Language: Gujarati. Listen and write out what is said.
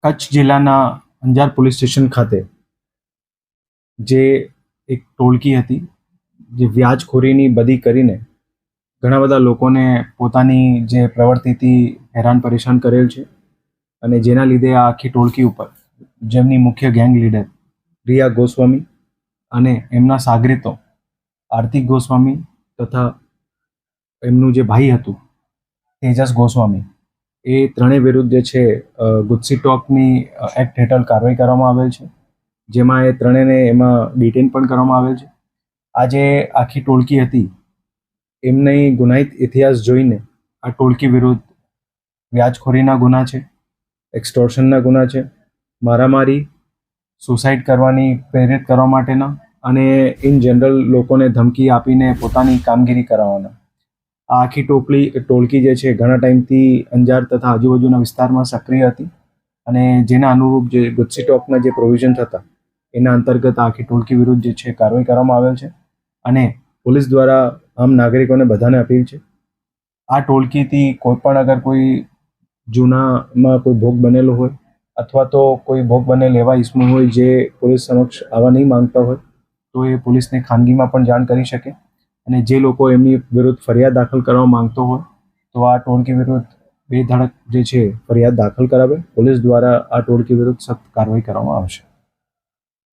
કચ્છ જિલ્લાના અંજાર પોલીસ સ્ટેશન ખાતે જે એક ટોળકી હતી જે વ્યાજખોરીની બદી કરીને ઘણા બધા લોકોને પોતાની જે પ્રવૃત્તિથી હેરાન પરેશાન કરેલ છે અને જેના લીધે આ આખી ટોળકી ઉપર જેમની મુખ્ય ગેંગ લીડર રિયા ગોસ્વામી અને એમના સાગરીતો આર્તિક ગોસ્વામી તથા એમનું જે ભાઈ હતું તેજસ ગોસ્વામી એ ત્રણેય વિરુદ્ધ જે છે ગુજસી ટોકની એક્ટ હેઠળ કાર્યવાહી કરવામાં આવેલ છે, જેમાં એ ત્રણેયને એમાં ડિટેન પણ કરવામાં આવેલ છે. આ જે આખી ટોળકી હતી એમની ગુનાહિત ઇતિહાસ જોઈને આ ટોળકી વિરુદ્ધ વ્યાજખોરીના ગુના છે, એક્સટોર્શનના ગુના છે, મારામારી, સુસાઇડ કરવાની પ્રેરિત કરવા માટેના અને ઇન જનરલ લોકોને ધમકી આપીને પોતાની કામગીરી કરાવવાના. આ આખી ટોળકી જે છે ઘણા ટાઈમથી અંજાર તથા આજુબાજુના વિસ્તારમાં સક્રિય હતી અને જેના અનુરૂપ જે ગુજસી ટોકના જે પ્રોવિઝન હતા એના અંતર્ગત આખી ટોળકી વિરુદ્ધ જે છે કાર્યવાહી કરવામાં આવેલ છે અને પોલીસ દ્વારા આમ નાગરિકોને બધાને અપીલ છે, આ ટોળકીથી કોઈ પણ અગર કોઈ જૂનામાં કોઈ ભોગ બનેલો હોય અથવા તો કોઈ ભોગ બનેલ એવા ઇસમો હોય જે પોલીસ સમક્ષ આવવા નહીં માંગતા હોય તો એ પોલીસને ખાનગીમાં પણ જાણ કરી શકે અને જે લોકો એમની વિરુદ્ધ ફરિયાદ દાખલ કરવા માંગતો હોય તો આ ટોળકી વિરુદ્ધ બે ધડક જે છે ફરિયાદ દાખલ કરાવે. પોલીસ દ્વારા આ ટોળકી વિરુદ્ધ સખ્ત કાર્યવાહી કરવામાં આવશે.